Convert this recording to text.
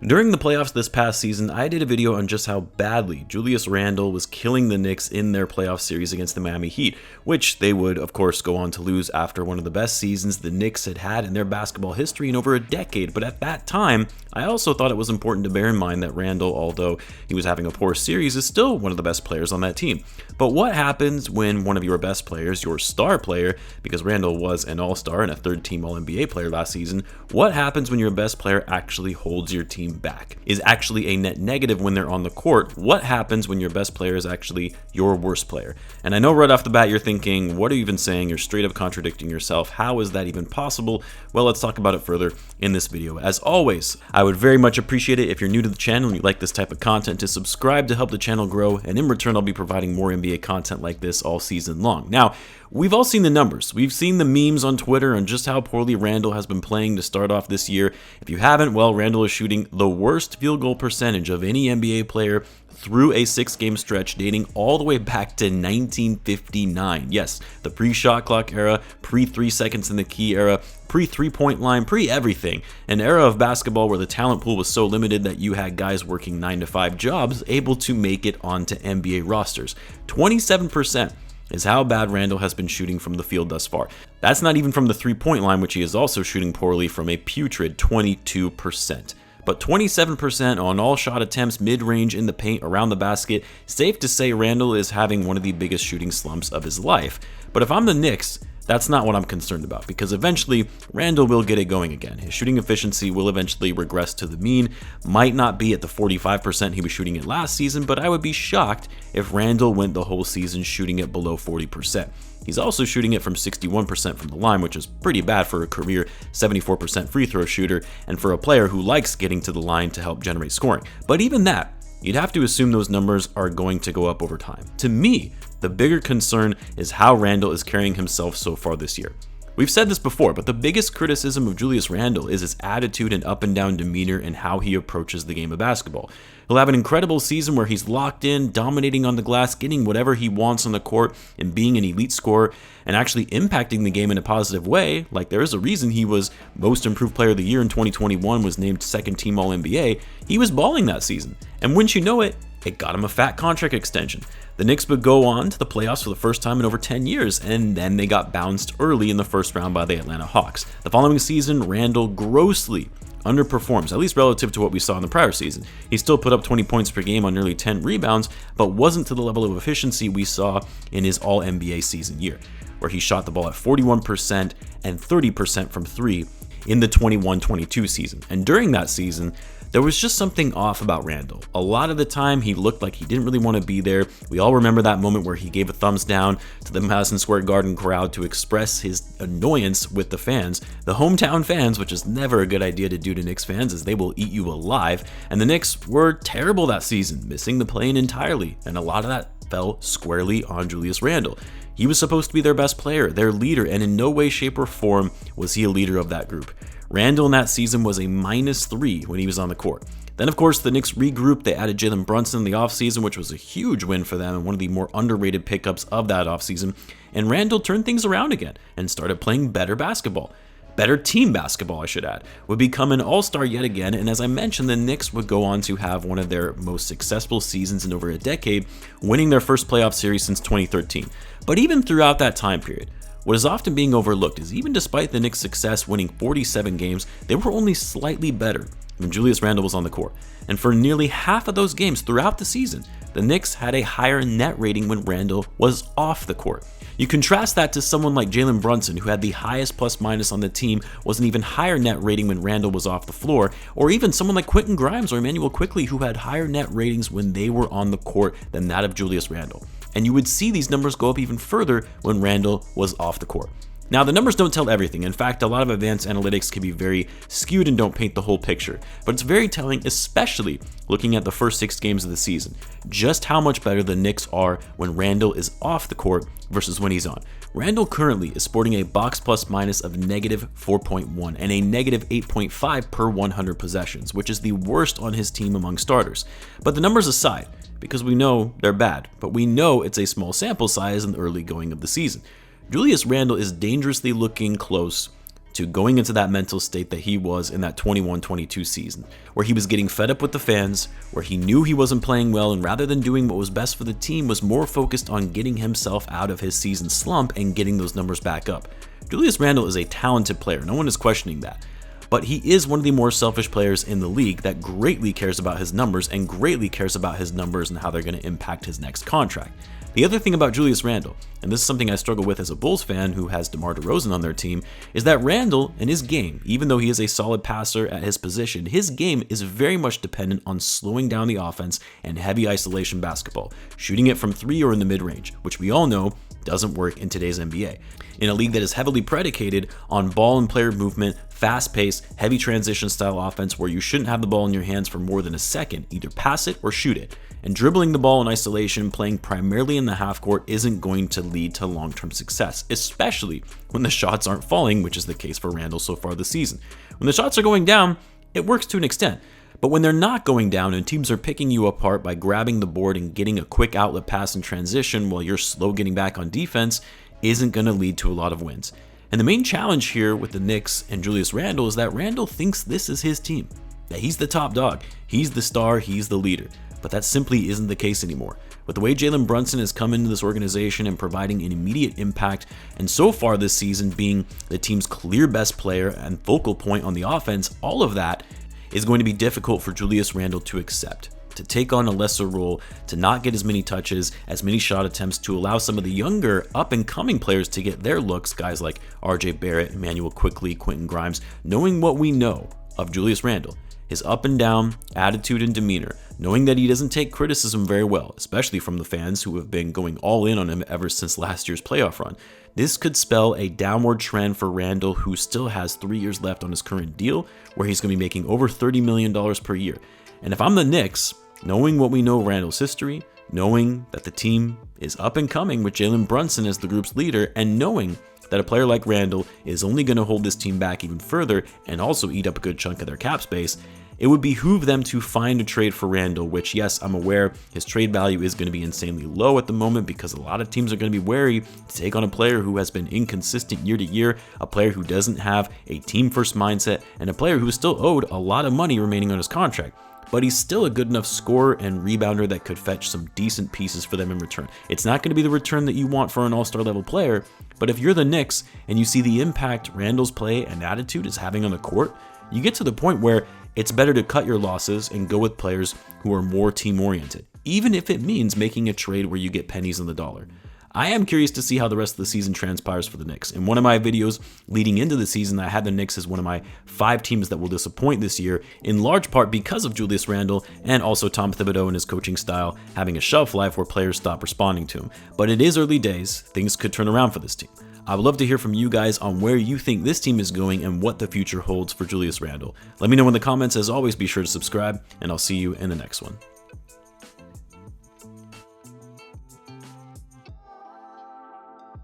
During the playoffs this past season, I did a video on just how badly Julius Randle was killing the Knicks in their playoff series against the Miami Heat, which they would, of course, go on to lose after one of the best seasons the Knicks had had in their basketball history in over a decade. But at that time, I also thought it was important to bear in mind that Randle, although he was having a poor series, is still one of the best players on that team. But what happens when one of your best players, your star player, because Randle was an all-star and a third-team All-NBA player last season, what happens when your best player actually holds your team back, is actually a net negative when they're on the court? What happens when your best player is actually your worst player? And I know right off the bat you're thinking, what are you even saying? You're straight up contradicting yourself. How is that even possible? Well, let's talk about it further in this video. As always, I would very much appreciate it if you're new to the channel and you like this type of content to subscribe to help the channel grow, and in return I'll be providing more NBA content like this all season long. Now, we've all seen the numbers. We've seen the memes on Twitter and just how poorly Randle has been playing to start off this year. If you haven't, well, Randle is shooting the worst field goal percentage of any NBA player through a 6-game stretch dating all the way back to 1959. Yes, the pre-shot clock era, pre-3 seconds in the key era, pre-3-point line, pre-everything. An era of basketball where the talent pool was so limited that you had guys working 9-to-5 jobs able to make it onto NBA rosters. 27% is how bad Randle has been shooting from the field thus far. That's not even from the 3-point line, which he is also shooting poorly from a putrid 22%. But 27% on all shot attempts mid-range in the paint around the basket, safe to say Randle is having one of the biggest shooting slumps of his life. But if I'm the Knicks, that's not what I'm concerned about, because eventually Randle will get it going again. His shooting efficiency will eventually regress to the mean. Might not be at the 45% he was shooting it last season, but I would be shocked if Randle went the whole season shooting it below 40%. He's also shooting it from 61% from the line, which is pretty bad for a career 74% free throw shooter and for a player who likes getting to the line to help generate scoring. But even that, you'd have to assume those numbers are going to go up over time. To me, the bigger concern is how Randle is carrying himself so far this year. We've said this before, but the biggest criticism of Julius Randle is his attitude and up and down demeanor and how he approaches the game of basketball. He'll have an incredible season where he's locked in, dominating on the glass, getting whatever he wants on the court, and being an elite scorer, and actually impacting the game in a positive way. Like, there is a reason he was Most Improved Player of the Year in 2021, was named second team All-NBA. He was balling that season. And wouldn't you know it, it got him a fat contract extension. The Knicks would go on to the playoffs for the first time in over 10 years, and then they got bounced early in the first round by the Atlanta Hawks. The following season, Randle grossly underperforms, at least relative to what we saw in the prior season. He still put up 20 points per game on nearly 10 rebounds, but wasn't to the level of efficiency we saw in his All-NBA season year, where he shot the ball at 41% and 30% from 3 in the 21-22 season. And during that season, there was just something off about Randle. A lot of the time, he looked like he didn't really want to be there. We all remember that moment where he gave a thumbs down to the Madison Square Garden crowd to express his annoyance with the fans, the hometown fans, which is never a good idea to do to Knicks fans, as they will eat you alive. And the Knicks were terrible that season, missing the play-in entirely, and a lot of that fell squarely on Julius Randle. He was supposed to be their best player, their leader, and in no way, shape, or form was he a leader of that group. Randle in that season was a -3 when he was on the court. Then, of course, the Knicks regrouped. They added Jalen Brunson in the offseason, which was a huge win for them and one of the more underrated pickups of that offseason. And Randle turned things around again and started playing better basketball. Better team basketball, I should add. Would become an all-star yet again, and as I mentioned, the Knicks would go on to have one of their most successful seasons in over a decade, winning their first playoff series since 2013. But even throughout that time period, what is often being overlooked is even despite the Knicks' success winning 47 games, they were only slightly better when Julius Randle was on the court. And for nearly half of those games throughout the season, the Knicks had a higher net rating when Randle was off the court. You contrast that to someone like Jalen Brunson, who had the highest plus-minus on the team, was an even higher net rating when Randle was off the floor, or even someone like Quentin Grimes or Emmanuel Quickley, who had higher net ratings when they were on the court than that of Julius Randle. And you would see these numbers go up even further when Randle was off the court. Now, the numbers don't tell everything. In fact, a lot of advanced analytics can be very skewed and don't paint the whole picture. But it's very telling, especially looking at the first 6 games of the season, just how much better the Knicks are when Randle is off the court versus when he's on. Randle currently is sporting a box plus minus of -4.1 and a -8.5 per 100 possessions, which is the worst on his team among starters. But the numbers aside, because we know they're bad, but we know it's a small sample size in the early going of the season, Julius Randle is dangerously looking close to going into that mental state that he was in that 21-22 season, where he was getting fed up with the fans, where he knew he wasn't playing well, and rather than doing what was best for the team, was more focused on getting himself out of his season slump and getting those numbers back up. Julius Randle is a talented player, no one is questioning that. But he is one of the more selfish players in the league that greatly cares about his numbers and greatly cares about his numbers and how they're going to impact his next contract. The other thing about Julius Randle, and this is something I struggle with as a Bulls fan who has DeMar DeRozan on their team, is that Randle and his game, even though he is a solid passer at his position, his game is very much dependent on slowing down the offense and heavy isolation basketball, shooting it from 3 or in the mid-range, which we all know doesn't work in today's NBA. In a league that is heavily predicated on ball and player movement, fast-paced, heavy transition style offense where you shouldn't have the ball in your hands for more than a second, either pass it or shoot it. And dribbling the ball in isolation, playing primarily in the half court, isn't going to lead to long-term success, especially when the shots aren't falling, which is the case for Randle so far this season. When the shots are going down, it works to an extent. But when they're not going down and teams are picking you apart by grabbing the board and getting a quick outlet pass in transition while you're slow getting back on defense, isn't going to lead to a lot of wins. And the main challenge here with the Knicks and Julius Randle is that Randle thinks this is his team, that he's the top dog, he's the star, he's the leader. But that simply isn't the case anymore. With the way Jalen Brunson has come into this organization and providing an immediate impact, and so far this season being the team's clear best player and focal point on the offense, all of that is going to be difficult for Julius Randle to accept, to take on a lesser role, to not get as many touches, as many shot attempts, to allow some of the younger up-and-coming players to get their looks, guys like RJ Barrett, Emmanuel Quickley, Quentin Grimes, knowing what we know of Julius Randle, his up and down attitude and demeanor, knowing that he doesn't take criticism very well, especially from the fans who have been going all in on him ever since last year's playoff run. This could spell a downward trend for Randle, who still has 3 years left on his current deal, where he's going to be making over $30 million per year. And if I'm the Knicks, knowing what we know of Randle's history, knowing that the team is up and coming with Jalen Brunson as the group's leader, and knowing that a player like Randle is only going to hold this team back even further and also eat up a good chunk of their cap space, it would behoove them to find a trade for Randle, which, yes, I'm aware his trade value is going to be insanely low at the moment because a lot of teams are going to be wary to take on a player who has been inconsistent year to year, a player who doesn't have a team-first mindset, and a player who is still owed a lot of money remaining on his contract. But he's still a good enough scorer and rebounder that could fetch some decent pieces for them in return. It's not going to be the return that you want for an all-star level player, but if you're the Knicks and you see the impact Randle's play and attitude is having on the court, you get to the point where it's better to cut your losses and go with players who are more team-oriented, even if it means making a trade where you get pennies on the dollar. I am curious to see how the rest of the season transpires for the Knicks. In one of my videos leading into the season, I had the Knicks as one of my 5 teams that will disappoint this year, in large part because of Julius Randle and also Tom Thibodeau and his coaching style having a shelf life where players stop responding to him. But it is early days. Things could turn around for this team. I would love to hear from you guys on where you think this team is going and what the future holds for Julius Randle. Let me know in the comments. As always, be sure to subscribe, and I'll see you in the next one.